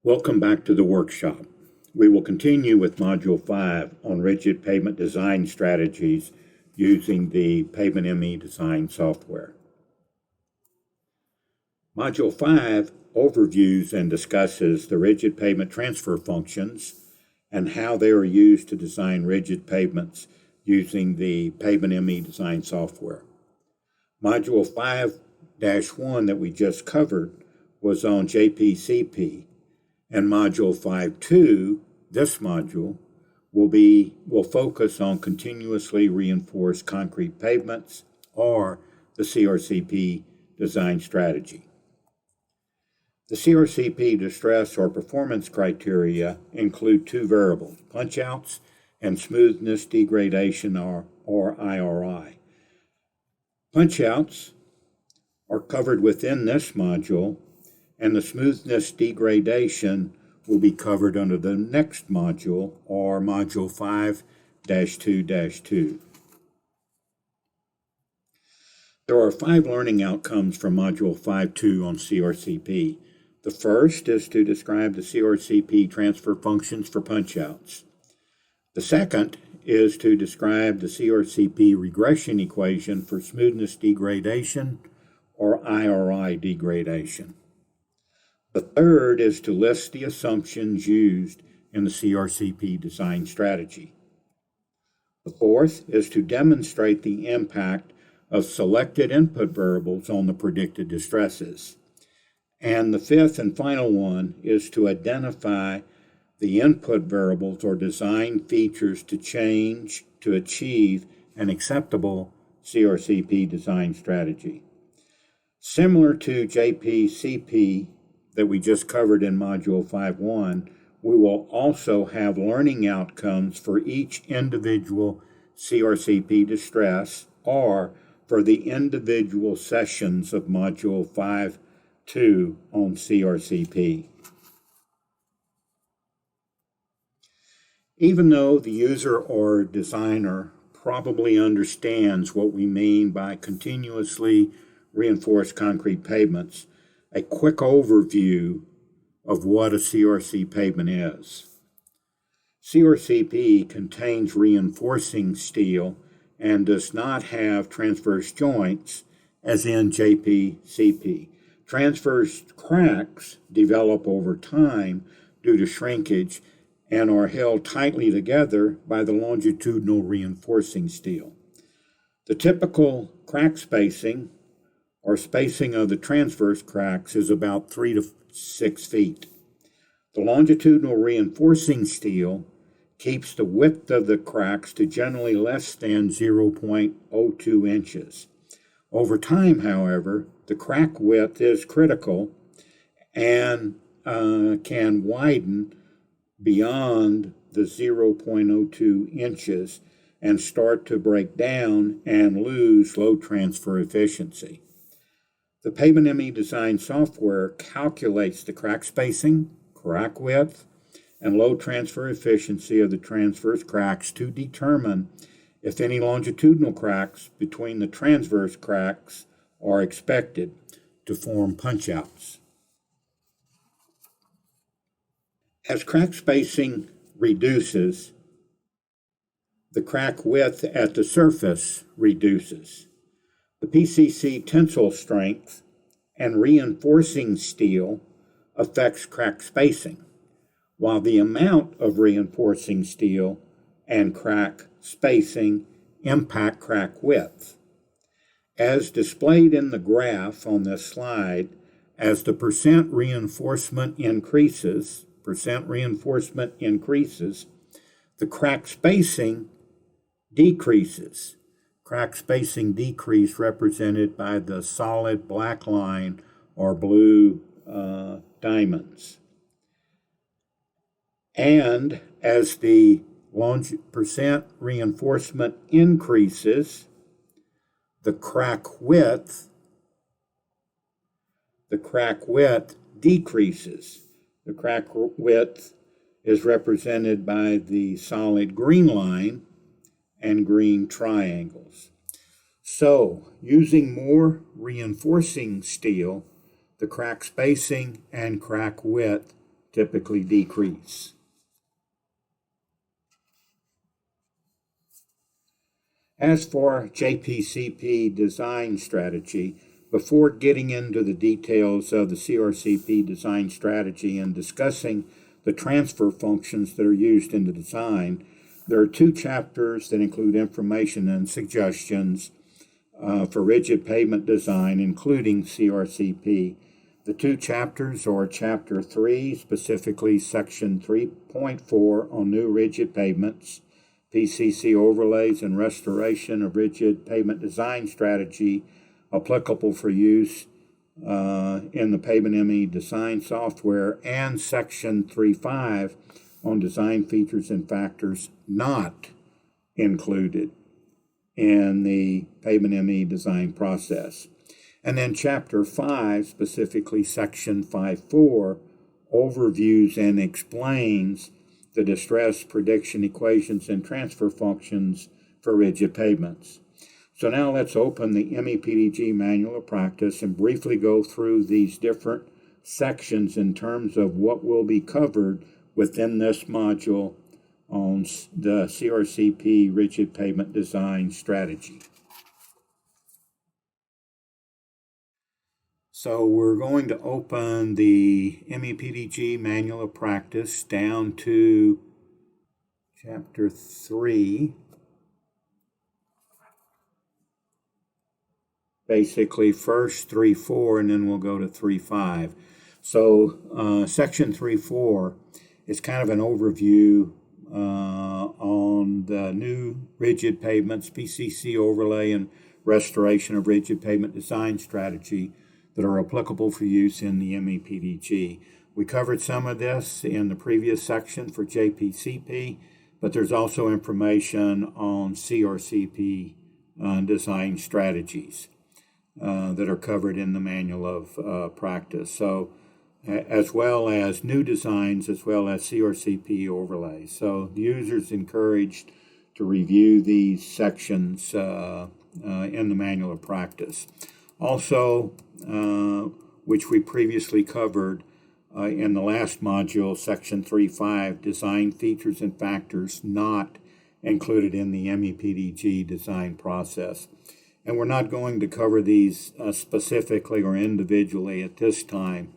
Welcome back to the workshop. We will continue with Module 5 on rigid pavement design strategies using the Pavement ME design software. Module 5 overviews and discusses the rigid pavement transfer functions and how they are used to design rigid pavements using the Pavement ME design software. Module 5-1 that we just covered was on JPCP. And Module 5.2, this module, will focus on continuously reinforced concrete pavements, or the CRCP design strategy. The CRCP distress or performance criteria include two variables, punchouts and smoothness degradation, or IRI. Punchouts are covered within this module, and the smoothness degradation will be covered under the next module, or Module 5-2-2. There are 5 learning outcomes from Module 5.2 on CRCP. The first is to describe the CRCP transfer functions for punchouts. The second is to describe the CRCP regression equation for smoothness degradation, or IRI degradation. The third is to list the assumptions used in the CRCP design strategy. The fourth is to demonstrate the impact of selected input variables on the predicted distresses. And the fifth and final one is to identify the input variables or design features to change to achieve an acceptable CRCP design strategy. Similar to JPCP that we just covered in Module 5.1, we will also have learning outcomes for each individual CRCP distress, or for the individual sessions of Module 5.2 on CRCP. Even though the user or designer probably understands what we mean by continuously reinforced concrete pavements, a quick overview of what a CRC pavement is. CRCP contains reinforcing steel and does not have transverse joints as in JPCP. Transverse cracks develop over time due to shrinkage and are held tightly together by the longitudinal reinforcing steel. The typical crack spacing or spacing of the transverse cracks is about 3 to 6 feet. The longitudinal reinforcing steel keeps the width of the cracks to generally less than 0.02 inches. Over time, however, the crack width is critical and can widen beyond the 0.02 inches and start to break down and lose load transfer efficiency. The Pavement ME design software calculates the crack spacing, crack width, and load transfer efficiency of the transverse cracks to determine if any longitudinal cracks between the transverse cracks are expected to form punchouts. As crack spacing reduces, the crack width at the surface reduces. The PCC tensile strength and reinforcing steel affects crack spacing, while the amount of reinforcing steel and crack spacing impact crack width. As displayed in the graph on this slide, as the percent reinforcement increases, the crack spacing decreases. Crack spacing decrease represented by the solid black line or blue diamonds. And as the percent reinforcement increases, the crack width decreases. The crack width is represented by the solid green line and green triangles. So, using more reinforcing steel, the crack spacing and crack width typically decrease. As for JPCP design strategy, before getting into the details of the CRCP design strategy and discussing the transfer functions that are used in the design, there are 2 chapters that include information and suggestions for rigid pavement design, including CRCP. The 2 chapters are Chapter 3, specifically Section 3.4 on new rigid pavements, PCC overlays and restoration of rigid pavement design strategy applicable for use in the Pavement ME design software, and Section 3.5 on design features and factors not included in the Pavement ME design process. And then Chapter 5, specifically Section 5.4, overviews and explains the distress prediction equations and transfer functions for rigid pavements. So now let's open the MEPDG Manual of Practice and briefly go through these different sections in terms of what will be covered within this module on the CRCP rigid pavement design strategy. So we're going to open the MEPDG Manual of Practice down to Chapter 3. Basically first 3.4 and then we'll go to 3.5. So Section 3.4 is kind of an overview on the new rigid pavements, PCC overlay and restoration of rigid pavement design strategy that are applicable for use in the MEPDG. We covered some of this in the previous section for JPCP, but there's also information on CRCP design strategies that are covered in the Manual of Practice. So as well as new designs, as well as CRCP overlays. So the user's encouraged to review these sections in the Manual of Practice. Also, which we previously covered in the last module, Section 3.5, design features and factors not included in the MEPDG design process. And we're not going to cover these specifically or individually at this time,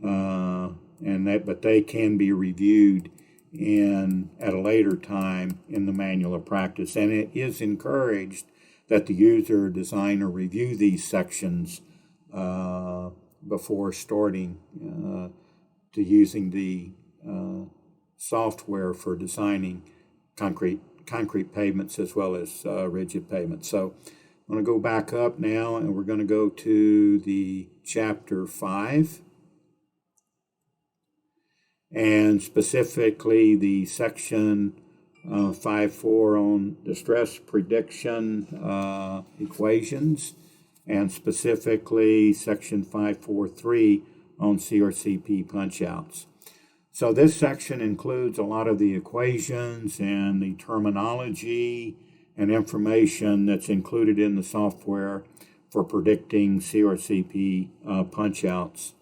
but they can be reviewed at a later time in the Manual of Practice. And it is encouraged that the user or designer review these sections before starting to using the software for designing concrete pavements as well as rigid pavements. So I'm going to go back up now and we're going to go to the Chapter 5 and specifically the Section 5.4 on distress prediction equations, and specifically Section 5.4.3 on CRCP punchouts. So this section includes a lot of the equations and the terminology and information that's included in the software for predicting CRCP punchouts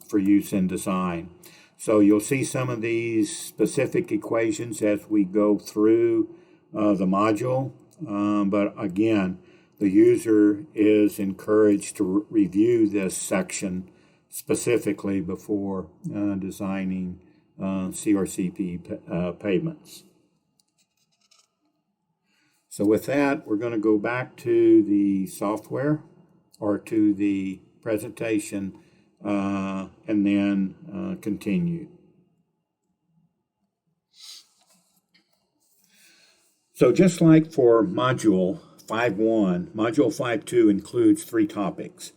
for use in design. So you'll see some of these specific equations as we go through the module, but again, the user is encouraged to review this section specifically before designing CRCP pavements. So with that, we're going to go back to the software or to the presentation and then continue. So just like for Module 5.1, Module 5.2 includes 3 topics.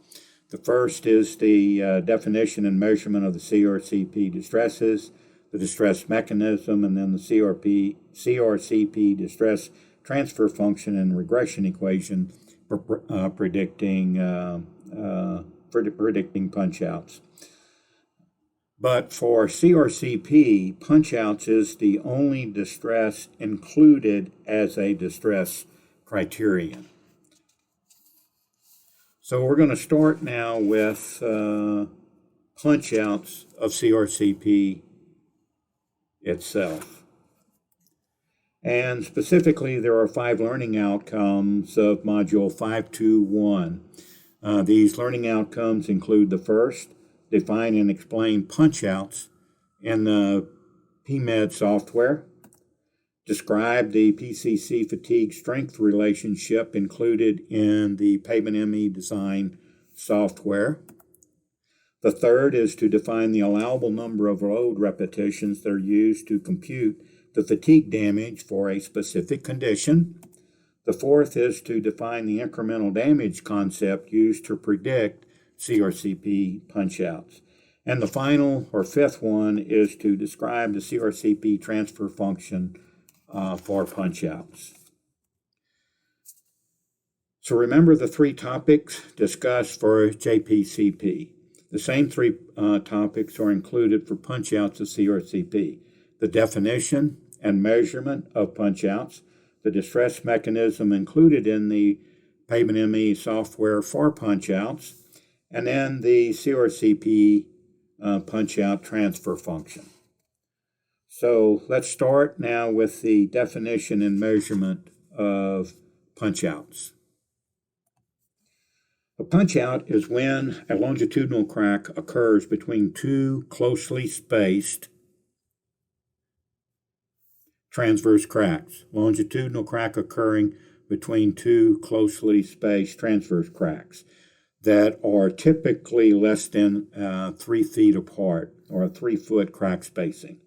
The first is the definition and measurement of the CRCP distresses, the distress mechanism, and then the CRCP distress transfer function and regression equation for predicting punchouts. But for CRCP, punchouts is the only distress included as a distress criterion. So we're going to start now with punch-outs of CRCP itself. And specifically, there are 5 learning outcomes of Module 521. These learning outcomes include the first, define and explain punch-outs in the PMED software. Describe the PCC fatigue strength relationship included in the Pavement ME design software. The third is to define the allowable number of load repetitions that are used to compute the fatigue damage for a specific condition. The fourth is to define the incremental damage concept used to predict CRCP punch-outs. And the final or fifth one is to describe the CRCP transfer function for punch-outs. So remember the 3 topics discussed for JPCP. The same 3 topics are included for punch-outs of CRCP. The definition and measurement of punch-outs, the distress mechanism included in the Pavement ME software for punch-outs, and then the CRCP punch-out transfer function. So let's start now with the definition and measurement of punch-outs. A punch-out is when a longitudinal crack occurs between 2 closely spaced transverse cracks. Longitudinal crack occurring between 2 closely spaced transverse cracks that are typically less than 3 feet apart, or a 3-foot crack spacing.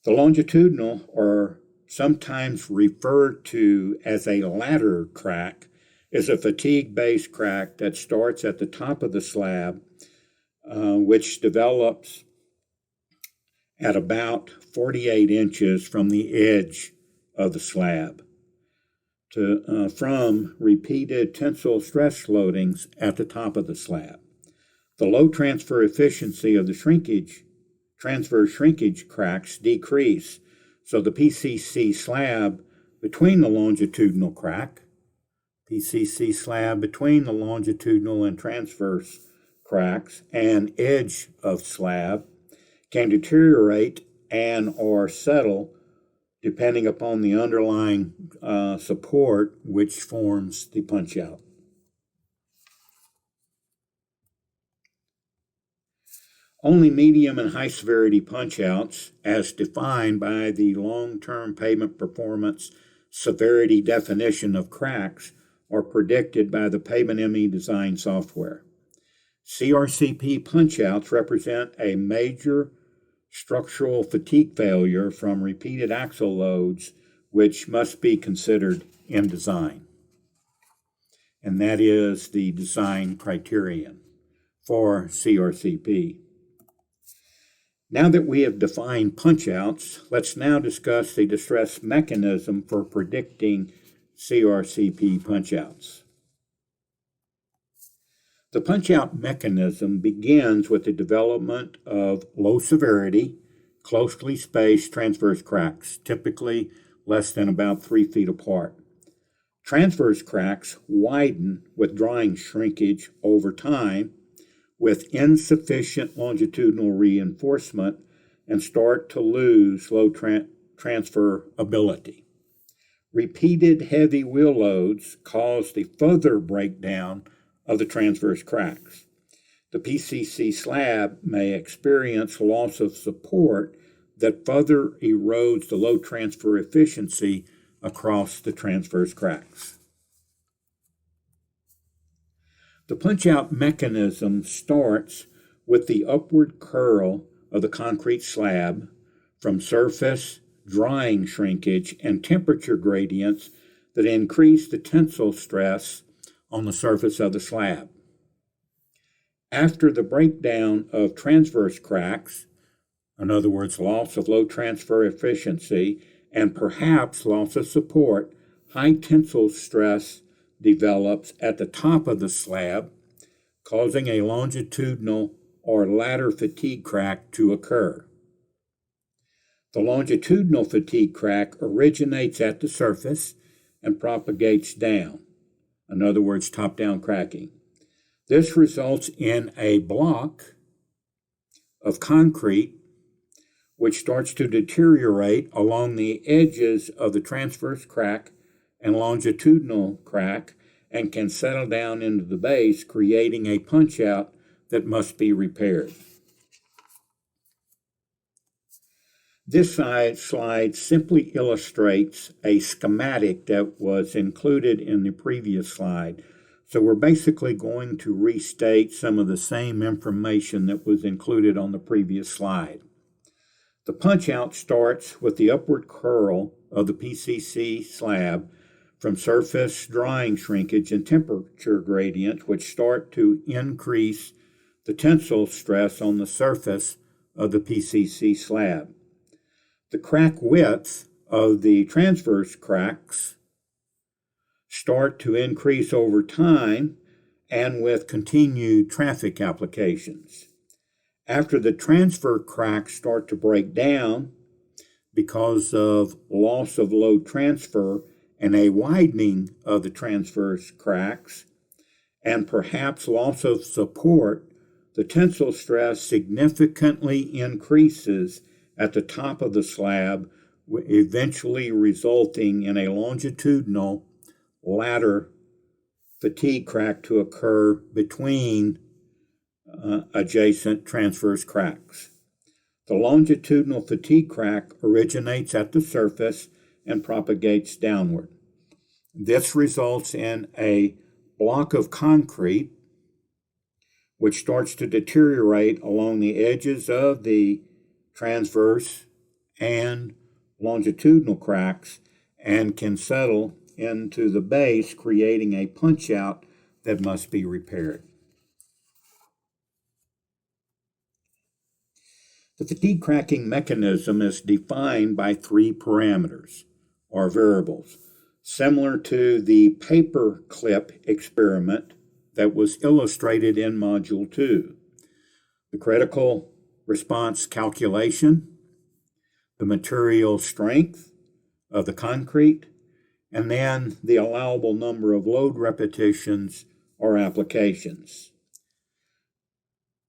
The longitudinal, or sometimes referred to as a ladder crack, is a fatigue-based crack that starts at the top of the slab, which develops at about 48 inches from the edge of the slab from repeated tensile stress loadings at the top of the slab. The low transfer efficiency of the transverse shrinkage cracks decrease, so the PCC slab between the longitudinal and transverse cracks and edge of slab can deteriorate and or settle depending upon the underlying support which forms the punch-out. Only medium and high severity punch-outs, as defined by the long-term pavement performance severity definition of cracks, are predicted by the Pavement ME design software. CRCP punch-outs represent a major structural fatigue failure from repeated axle loads, which must be considered in design. And that is the design criterion for CRCP. Now that we have defined punch-outs, let's now discuss the distress mechanism for predicting CRCP punch-outs. The punch-out mechanism begins with the development of low-severity, closely spaced transverse cracks, typically less than about 3 feet apart. Transverse cracks widen with drying shrinkage over time with insufficient longitudinal reinforcement and start to lose low transferability. Repeated heavy wheel loads cause the further breakdown of the transverse cracks. The PCC slab may experience loss of support that further erodes the low transfer efficiency across the transverse cracks. The punch-out mechanism starts with the upward curl of the concrete slab from surface, drying shrinkage, and temperature gradients that increase the tensile stress on the surface of the slab. After the breakdown of transverse cracks, in other words, loss of low transfer efficiency and perhaps loss of support, high tensile stress develops at the top of the slab, causing a longitudinal or ladder fatigue crack to occur. The longitudinal fatigue crack originates at the surface and propagates down. In other words, top-down cracking. This results in a block of concrete which starts to deteriorate along the edges of the transverse crack and longitudinal crack and can settle down into the base, creating a punch-out that must be repaired. This slide simply illustrates a schematic that was included in the previous slide. So we're basically going to restate some of the same information that was included on the previous slide. The punch-out starts with the upward curl of the PCC slab from surface drying shrinkage and temperature gradients, which start to increase the tensile stress on the surface of the PCC slab. The crack width of the transverse cracks start to increase over time and with continued traffic applications. After the transfer cracks start to break down because of loss of load transfer and a widening of the transverse cracks, and perhaps loss of support, the tensile stress significantly increases at the top of the slab, eventually resulting in a longitudinal ladder fatigue crack to occur between adjacent transverse cracks. The longitudinal fatigue crack originates at the surface and propagates downward. This results in a block of concrete which starts to deteriorate along the edges of the transverse and longitudinal cracks and can settle into the base, creating a punch-out that must be repaired. The fatigue cracking mechanism is defined by 3 parameters, or variables, similar to the paper clip experiment that was illustrated in Module 2. The critical response calculation, the material strength of the concrete, and then the allowable number of load repetitions or applications.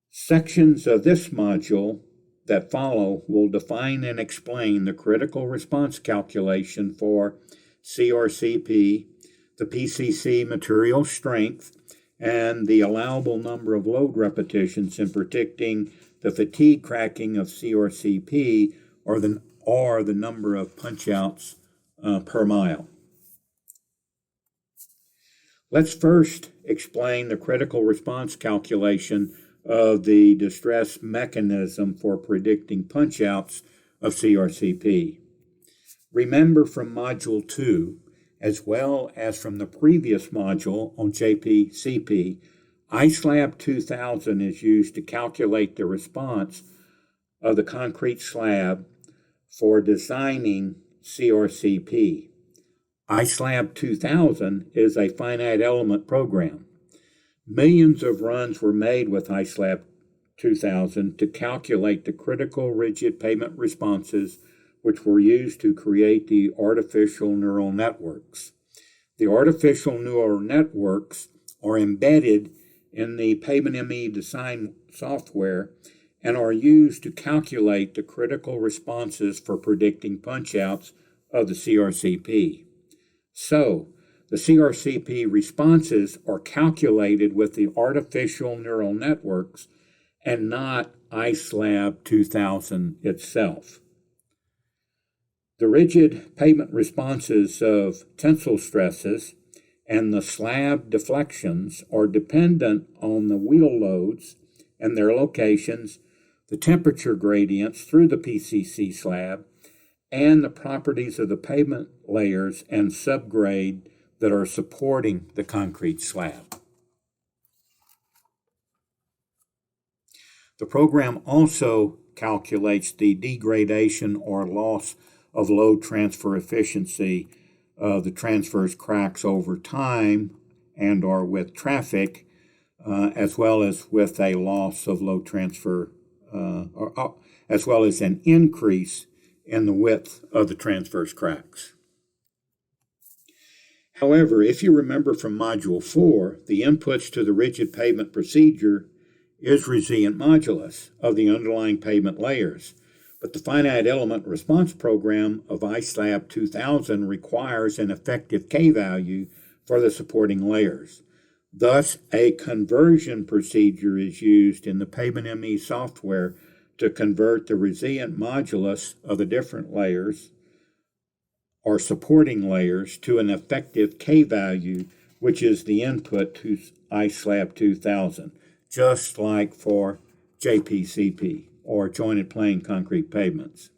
Sections of this module that follow will define and explain the critical response calculation for CRCP, the PCC material strength, and the allowable number of load repetitions in predicting the fatigue cracking of CRCP or the number of punch-outs per mile. Let's first explain the critical response calculation of the distress mechanism for predicting punch-outs of CRCP. Remember from Module 2, as well as from the previous module on JPCP, ISLAB 2000 is used to calculate the response of the concrete slab for designing CRCP. ISLAB 2000 is a finite element program. Millions of runs were made with ISLAB 2000 to calculate the critical rigid pavement responses which were used to create the artificial neural networks. The artificial neural networks are embedded in the Pavement ME design software and are used to calculate the critical responses for predicting punch-outs of the CRCP. So, the CRCP responses are calculated with the artificial neural networks and not ISLAB 2000 itself. The rigid pavement responses of tensile stresses and the slab deflections are dependent on the wheel loads and their locations, the temperature gradients through the PCC slab, and the properties of the pavement layers and subgrade that are supporting the concrete slab. The program also calculates the degradation or loss of load transfer efficiency of the transverse cracks over time and or with traffic, as well as with a loss of load transfer, as well as an increase in the width of the transverse cracks. However, if you remember from Module 4, the inputs to the rigid pavement procedure is resilient modulus of the underlying pavement layers, but the finite element response program of ISLAB 2000 requires an effective K-value for the supporting layers. Thus, a conversion procedure is used in the Pavement ME software to convert the resilient modulus of the different layers or supporting layers to an effective K-value, which is the input to ISLAB 2000, just like for JPCP or jointed plain concrete pavements.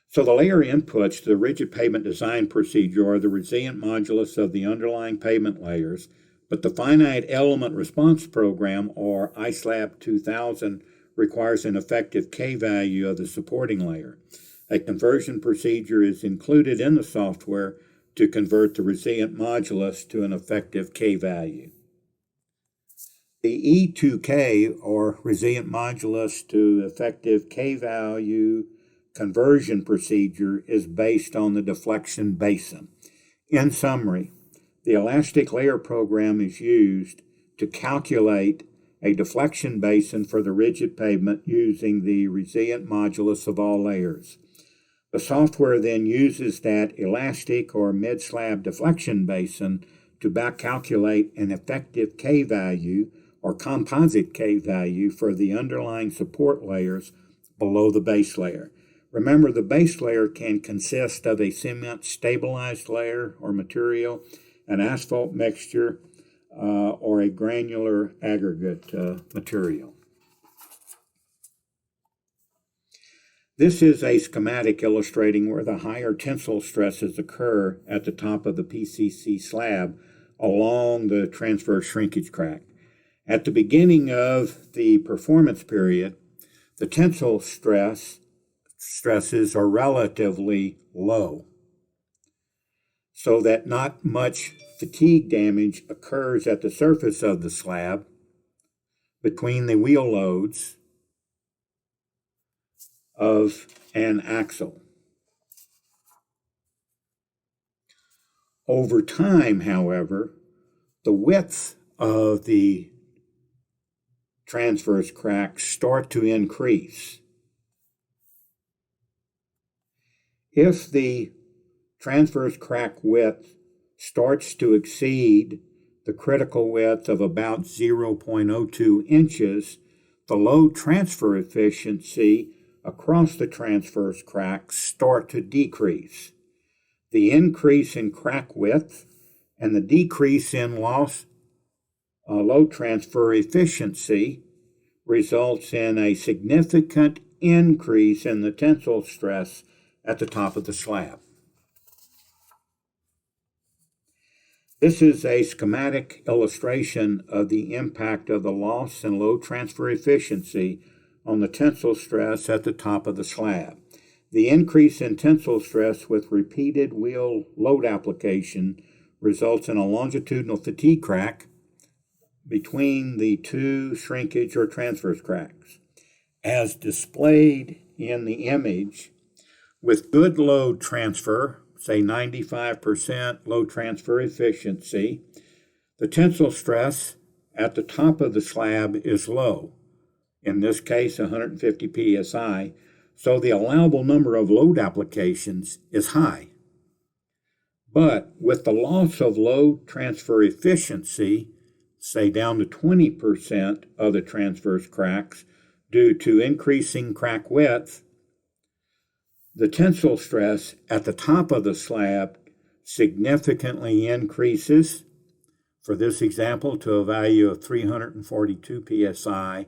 So the layer inputs to the rigid pavement design procedure are the resilient modulus of the underlying pavement layers, but the finite element response program, or ISLAB 2000, requires an effective K-value of the supporting layer. A conversion procedure is included in the software to convert the resilient modulus to an effective K-value. The E2K, or resilient modulus to effective K-value conversion procedure, is based on the deflection basin. In summary, the elastic layer program is used to calculate a deflection basin for the rigid pavement using the resilient modulus of all layers. The software then uses that elastic or mid-slab deflection basin to back calculate an effective K-value or composite K-value for the underlying support layers below the base layer. Remember, the base layer can consist of a cement stabilized layer or material, an asphalt mixture, or a granular aggregate material. This is a schematic illustrating where the higher tensile stresses occur at the top of the PCC slab along the transverse shrinkage crack. At the beginning of the performance period, the tensile stresses are relatively low, so that not much fatigue damage occurs at the surface of the slab between the wheel loads of an axle. Over time, however, the width of the transverse cracks start to increase. If the transverse crack width starts to exceed the critical width of about 0.02 inches, the load transfer efficiency across the transverse cracks start to decrease. The increase in crack width and the decrease in load transfer efficiency results in a significant increase in the tensile stress at the top of the slab. This is a schematic illustration of the impact of the loss in load transfer efficiency on the tensile stress at the top of the slab. The increase in tensile stress with repeated wheel load application results in a longitudinal fatigue crack between the two shrinkage or transverse cracks. As displayed in the image, with good load transfer, say 95% load transfer efficiency, the tensile stress at the top of the slab is low, in this case 150 psi, so the allowable number of load applications is high. But with the loss of load transfer efficiency, say down to 20% of the transverse cracks due to increasing crack width, the tensile stress at the top of the slab significantly increases, for this example, to a value of 342 psi,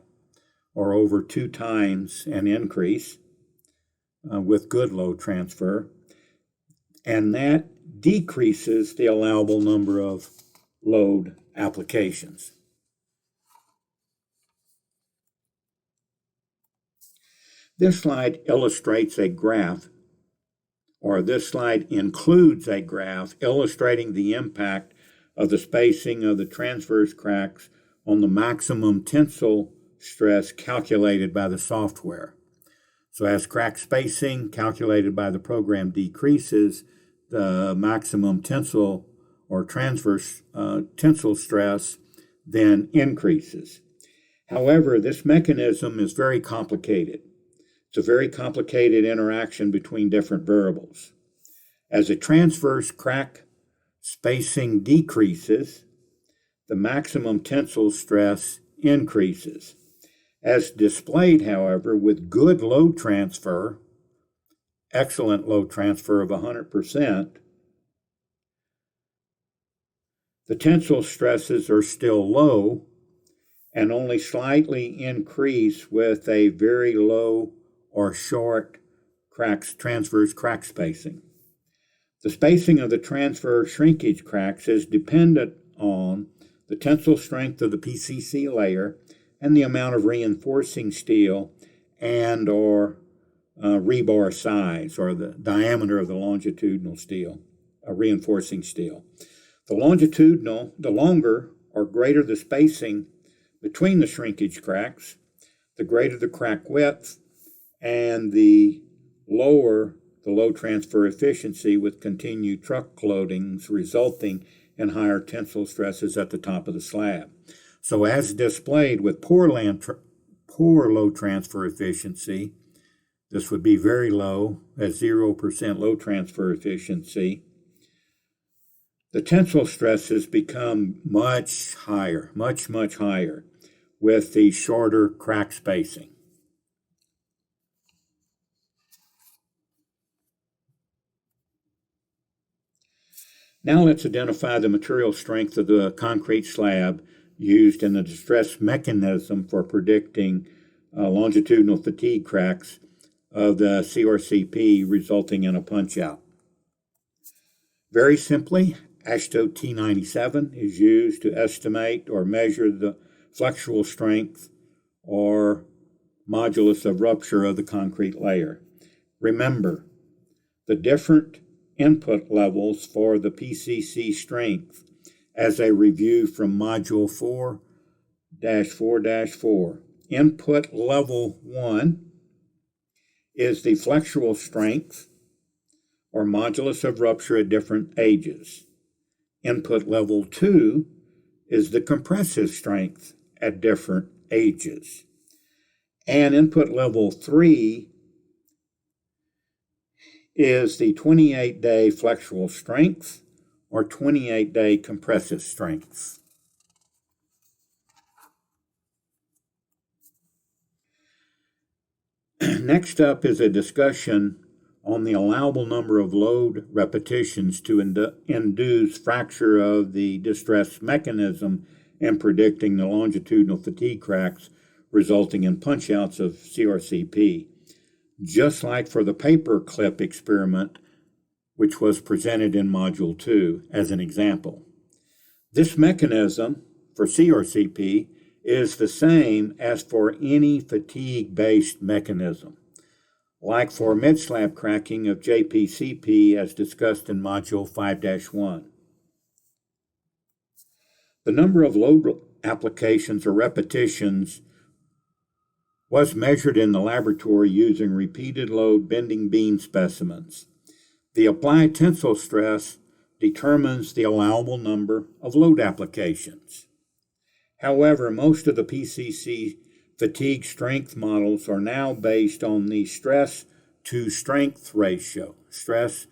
or over 2 times an increase with good load transfer, and that decreases the allowable number of load applications. This slide illustrates a graph, or this slide includes a graph illustrating the impact of the spacing of the transverse cracks on the maximum tensile stress calculated by the software. So as crack spacing calculated by the program decreases, the maximum tensile or transverse tensile stress then increases. However, this mechanism is very complicated. It's a very complicated interaction between different variables. As a transverse crack spacing decreases, the maximum tensile stress increases. As displayed, however, with good load transfer, excellent load transfer of 100%, the tensile stresses are still low and only slightly increase with a very low or short transverse crack spacing. The spacing of the transverse shrinkage cracks is dependent on the tensile strength of the PCC layer and the amount of reinforcing steel and or rebar size, or the diameter of the longitudinal steel, reinforcing steel. The longer or greater the spacing between the shrinkage cracks, the greater the crack width, and the lower the load transfer efficiency with continued truck loadings, resulting in higher tensile stresses at the top of the slab. So as displayed with poor load transfer efficiency, this would be very low at 0% load transfer efficiency. The tensile stresses become much higher, much higher with the shorter crack spacing. Now let's identify the material strength of the concrete slab used in the distress mechanism for predicting longitudinal fatigue cracks of the CRCP resulting in a punch-out. Very simply, AASHTO T97 is used to estimate or measure the flexural strength or modulus of rupture of the concrete layer. Remember, the different input levels for the PCC strength as a review from Module 4-4-4. Input level 1 is the flexural strength or modulus of rupture at different ages. Input level 2 is the compressive strength at different ages. And input level 3 is the 28-day flexural strength or 28-day compressive strength. Next up is a discussion on the allowable number of load repetitions to induce fracture of the distress mechanism and predicting the longitudinal fatigue cracks resulting in punch-outs of CRCP. Just like for the paper clip experiment, which was presented in Module 2 as an example. This mechanism for CRCP is the same as for any fatigue-based mechanism, like for mid-slab cracking of JPCP as discussed in Module 5-1. The number of load applications or repetitions was measured in the laboratory using repeated load bending beam specimens. The applied tensile stress determines the allowable number of load applications. However, most of the PCC fatigue strength models are now based on the stress to strength ratio. The stress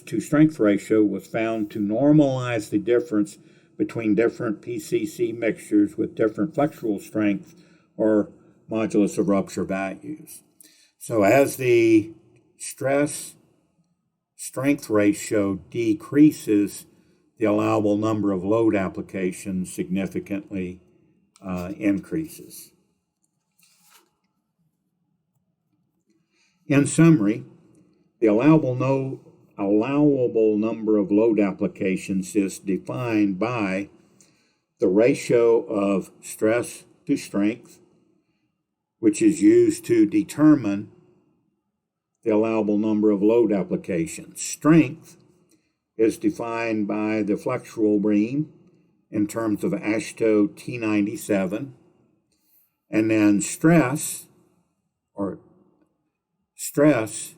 to strength ratio was found to normalize the difference between different PCC mixtures with different flexural strength or modulus of rupture values. So as the stress strength ratio decreases, the allowable number of load applications significantly increases. In summary, the allowable number of load applications is defined by the ratio of stress to strength, which is used to determine the allowable number of load applications. Strength is defined by the flexural beam in terms of AASHTO T97, and then stress or Stress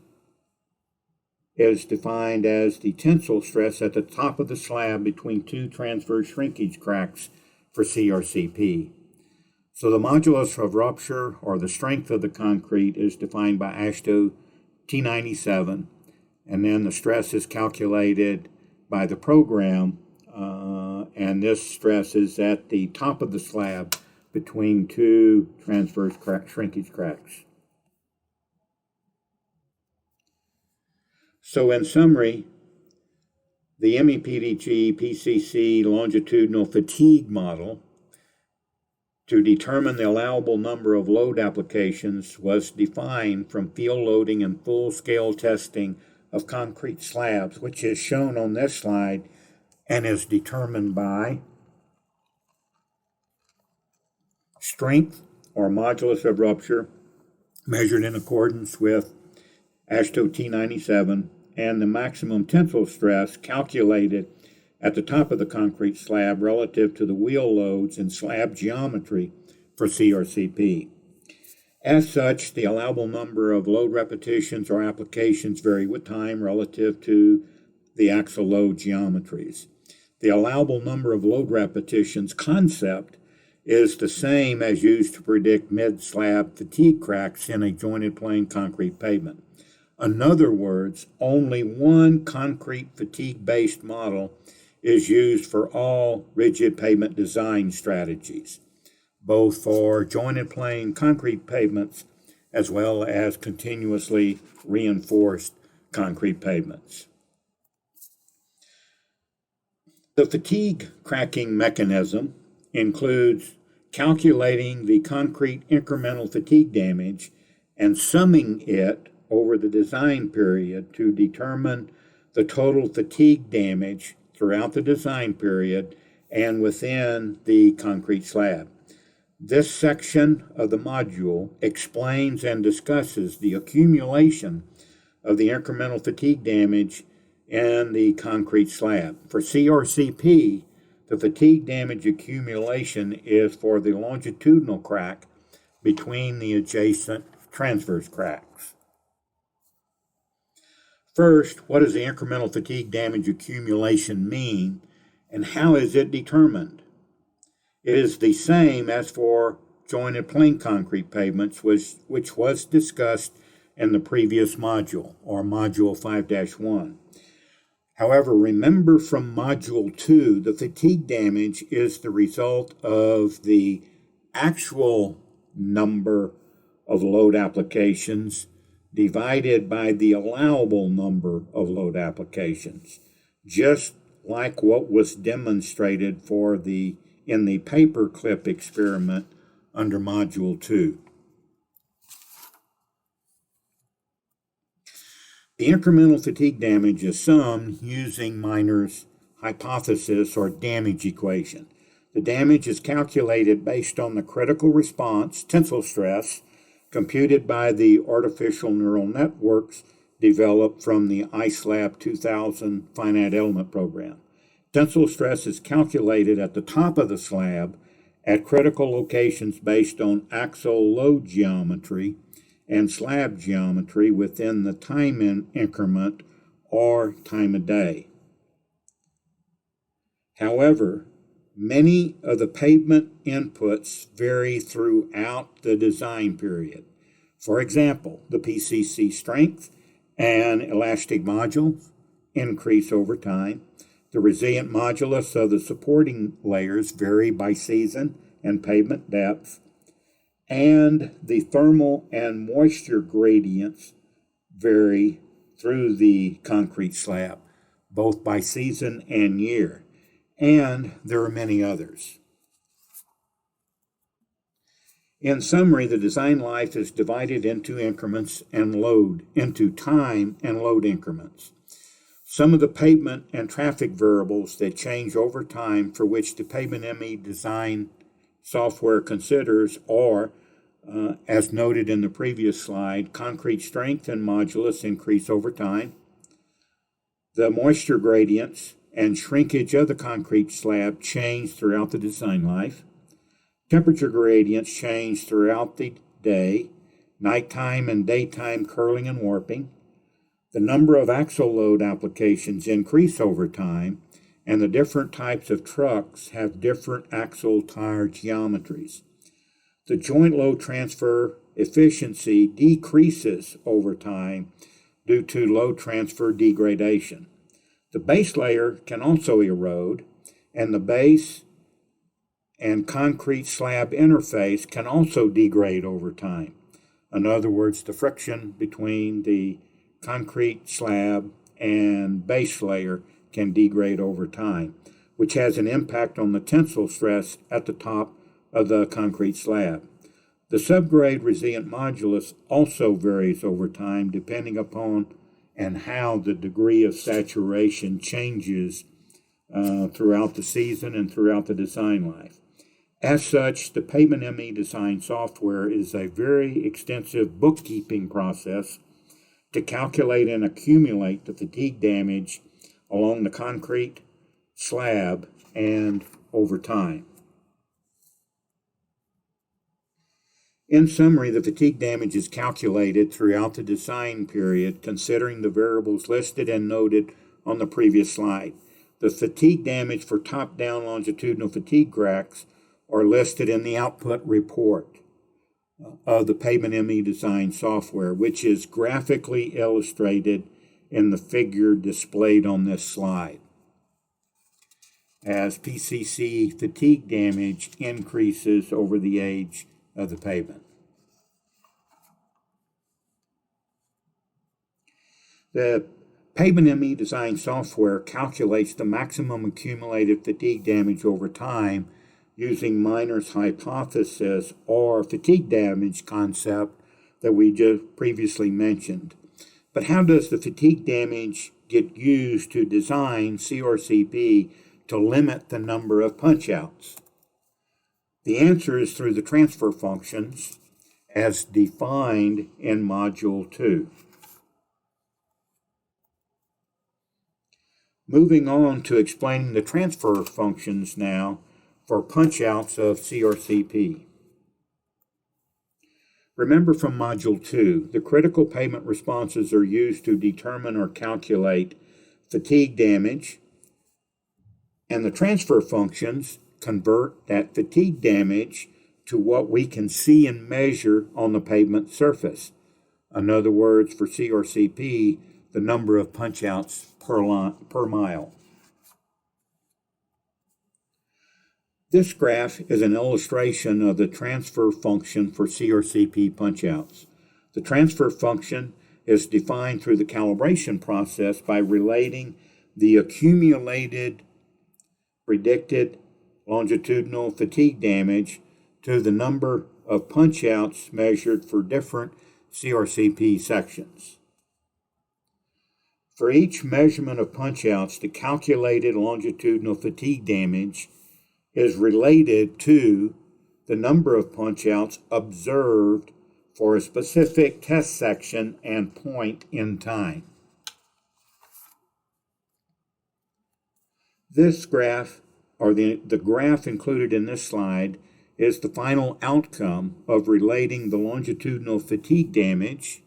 is defined as the tensile stress at the top of the slab between two transverse shrinkage cracks for CRCP. So the modulus of rupture, or the strength of the concrete, is defined by AASHTO T97, and then the stress is calculated by the program, and this stress is at the top of the slab between two transverse shrinkage cracks. So in summary, the MEPDG PCC longitudinal fatigue model to determine the allowable number of load applications was defined from field loading and full-scale testing of concrete slabs, which is shown on this slide and is determined by strength or modulus of rupture measured in accordance with AASHTO T97 and the maximum tensile stress calculated at the top of the concrete slab relative to the wheel loads and slab geometry for CRCP. As such, the allowable number of load repetitions or applications vary with time relative to the axle load geometries. The allowable number of load repetitions concept is the same as used to predict mid-slab fatigue cracks in a jointed plane concrete pavement. In other words, only one concrete fatigue-based model is used for all rigid pavement design strategies, both for jointed plane concrete pavements as well as continuously reinforced concrete pavements. The fatigue cracking mechanism includes calculating the concrete incremental fatigue damage and summing it over the design period to determine the total fatigue damage throughout the design period and within the concrete slab. This section of the module explains and discusses the accumulation of the incremental fatigue damage in the concrete slab. For CRCP, the fatigue damage accumulation is for the longitudinal crack between the adjacent transverse cracks. First, what does the incremental fatigue damage accumulation mean, and how is it determined? It is the same as for jointed plane concrete pavements, which was discussed in the previous module, or Module 5-1. However, remember from Module 2, the fatigue damage is the result of the actual number of load applications divided by the allowable number of load applications, just like what was demonstrated in the paperclip experiment under Module 2. The incremental fatigue damage is summed using Miner's hypothesis or damage equation. The damage is calculated based on the critical response, tensile stress, computed by the artificial neural networks developed from the ICELAB 2000 finite element program. Tensile stress is calculated at the top of the slab at critical locations based on axle load geometry and slab geometry within the time increment or time of day. However, many of the pavement inputs vary throughout the design period. For example, the PCC strength and elastic modules increase over time. The resilient modulus of the supporting layers vary by season and pavement depth, and the thermal and moisture gradients vary through the concrete slab, both by season and year, and there are many others. In summary, the design life is divided into increments and into time and load increments. Some of the pavement and traffic variables that change over time for which the pavement ME design software considers are, as noted in the previous slide, concrete strength and modulus increase over time. The moisture gradients and shrinkage of the concrete slab change throughout the design life. Temperature gradients change throughout the day, nighttime and daytime curling and warping. The number of axle load applications increase over time, and the different types of trucks have different axle tire geometries. The joint load transfer efficiency decreases over time due to load transfer degradation. The base layer can also erode, and the base and concrete slab interface can also degrade over time. In other words, the friction between the concrete slab and base layer can degrade over time, which has an impact on the tensile stress at the top of the concrete slab. The subgrade resilient modulus also varies over time depending upon and how the degree of saturation changes throughout the season and throughout the design life. As such, the Pavement ME design software is a very extensive bookkeeping process to calculate and accumulate the fatigue damage along the concrete slab and over time. In summary, the fatigue damage is calculated throughout the design period considering the variables listed and noted on the previous slide. The fatigue damage for top-down longitudinal fatigue cracks are listed in the output report of the Pavement ME design software, which is graphically illustrated in the figure displayed on this slide, as PCC fatigue damage increases over the age of the pavement. The Pavement ME design software calculates the maximum accumulated fatigue damage over time using Miner's hypothesis or fatigue damage concept that we just previously mentioned. But how does the fatigue damage get used to design CRCP to limit the number of punch-outs? The answer is through the transfer functions as defined in Module 2. Moving on to explaining the transfer functions now for punch-outs of CRCP. Remember from Module 2, the critical pavement responses are used to determine or calculate fatigue damage, and the transfer functions convert that fatigue damage to what we can see and measure on the pavement surface. In other words, for CRCP, the number of punch-outs per mile. This graph is an illustration of the transfer function for CRCP punch-outs. The transfer function is defined through the calibration process by relating the accumulated predicted longitudinal fatigue damage to the number of punch-outs measured for different CRCP sections. For each measurement of punch-outs, the calculated longitudinal fatigue damage is related to the number of punch-outs observed for a specific test section and point in time. This graph, or the graph included in this slide, is the final outcome of relating the longitudinal fatigue damage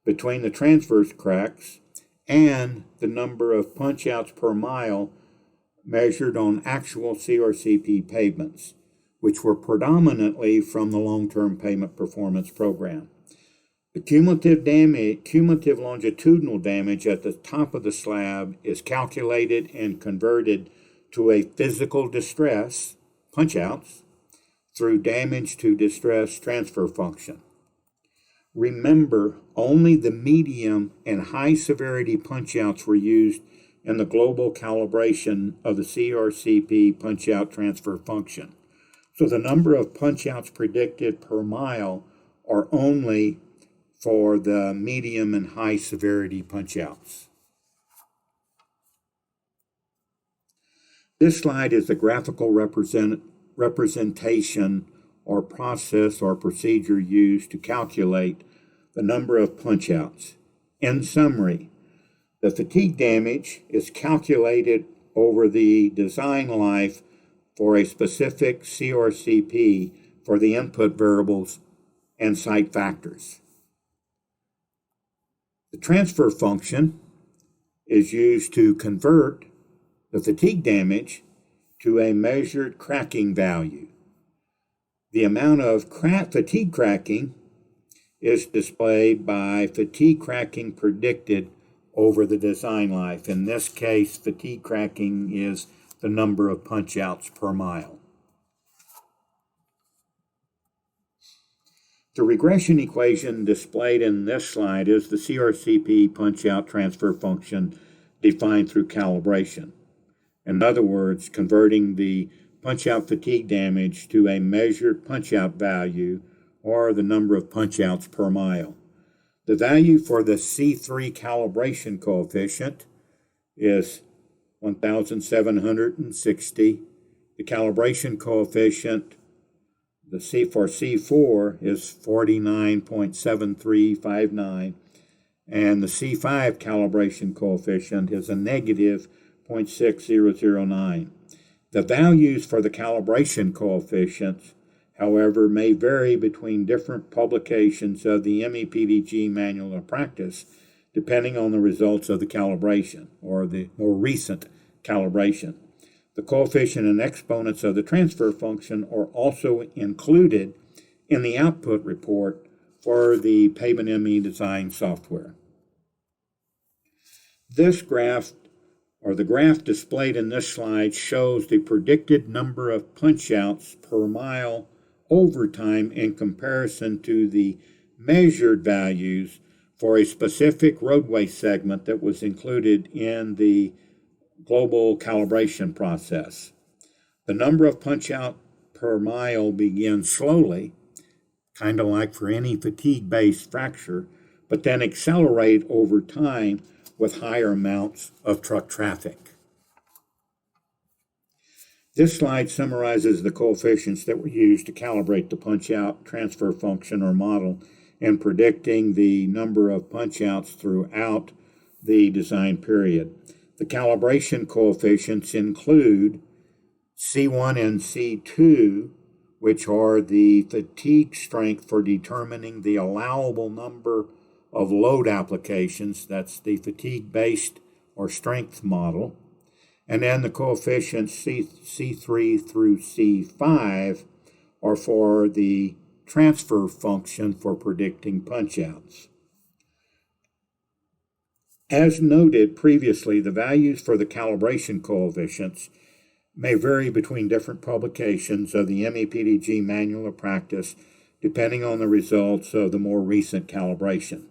between the transverse cracks and the number of punch-outs per mile measured on actual CRCP pavements, which were predominantly from the long-term pavement performance program. The cumulative longitudinal damage at the top of the slab is calculated and converted to a physical distress, punch-outs, through damage to distress transfer function. Remember, only the medium and high severity punch-outs were used in the global calibration of the CRCP punch-out transfer function. So the number of punch-outs predicted per mile are only for the medium and high severity punch-outs. This slide is a graphical representation or process or procedure used to calculate the number of punch-outs. In summary, the fatigue damage is calculated over the design life for a specific CRCP for the input variables and site factors. The transfer function is used to convert the fatigue damage to a measured cracking value. The amount of fatigue cracking is displayed by fatigue cracking predicted over the design life. In this case, fatigue cracking is the number of punch-outs per mile. The regression equation displayed in this slide is the CRCP punch-out transfer function defined through calibration. In other words, converting the punch-out fatigue damage to a measured punch-out value, or the number of punch-outs per mile. The value for the C3 calibration coefficient is 1,760. The calibration coefficient for C4 is 49.7359, and the C5 calibration coefficient is a negative 0.6009. The values for the calibration coefficients, however, may vary between different publications of the MEPDG Manual of Practice, depending on the results of the calibration, or the more recent calibration. The coefficient and exponents of the transfer function are also included in the output report for the Pavement ME design software. This graph, or the graph displayed in this slide, shows the predicted number of punch-outs per mile over time in comparison to the measured values for a specific roadway segment that was included in the global calibration process. The number of punch-out per mile begins slowly, kind of like for any fatigue-based fracture, but then accelerate over time with higher amounts of truck traffic. This slide summarizes the coefficients that were used to calibrate the punch-out transfer function or model in predicting the number of punch-outs throughout the design period. The calibration coefficients include C1 and C2, which are the fatigue strength for determining the allowable number of load applications. That's the fatigue-based or strength model. And then the coefficients C3 through C5 are for the transfer function for predicting punch-outs. As noted previously, the values for the calibration coefficients may vary between different publications of the MEPDG Manual of Practice, depending on the results of the more recent calibration.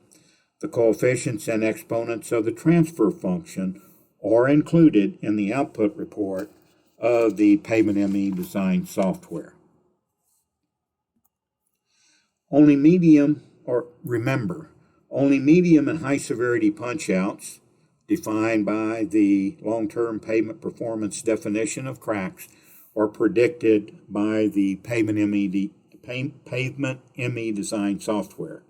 The coefficients and exponents of the transfer function are included in the output report of the Pavement ME design software. Only medium and high severity punch-outs, defined by the long-term pavement performance definition of cracks, are predicted by the Pavement ME design software.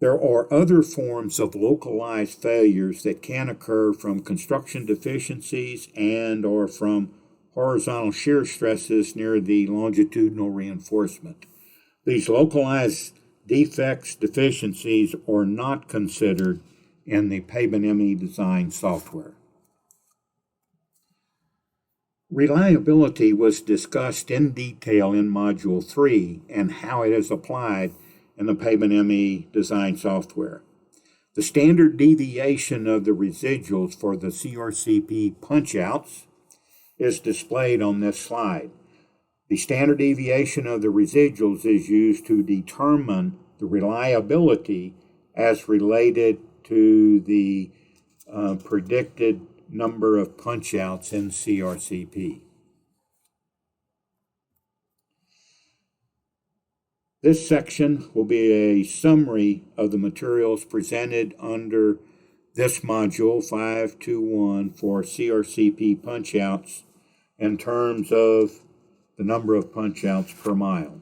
There are other forms of localized failures that can occur from construction deficiencies and or from horizontal shear stresses near the longitudinal reinforcement. These localized defects, deficiencies are not considered in the Pavement ME design software. Reliability was discussed in detail in Module 3 and how it is applied in the Pavement ME design software. The standard deviation of the residuals for the CRCP punch-outs is displayed on this slide. The standard deviation of the residuals is used to determine the reliability as related to the predicted number of punch-outs in CRCP. This section will be a summary of the materials presented under this module 521 for CRCP punch-outs in terms of the number of punch-outs per mile.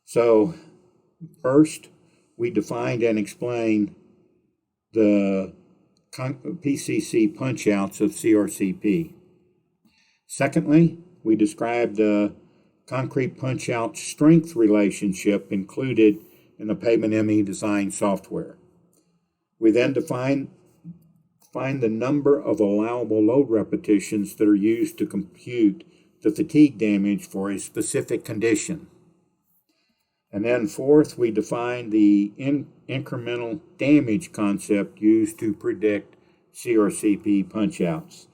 So, first, we defined and explained the PCC punch-outs of CRCP. Secondly, we described the concrete punch-out strength relationship included in the pavement ME design software. We then find the number of allowable load repetitions that are used to compute the fatigue damage for a specific condition. And then fourth, we define the incremental damage concept used to predict CRCP punch-outs.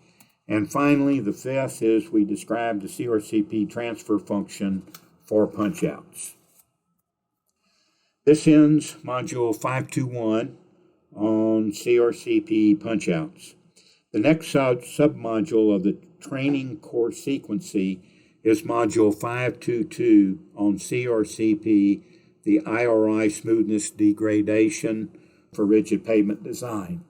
And finally, the fifth is we describe the CRCP transfer function for punch-outs. This ends Module 521 on CRCP punch-outs. The next submodule of the training course sequencing is Module 522 on CRCP, the IRI smoothness degradation for rigid pavement design.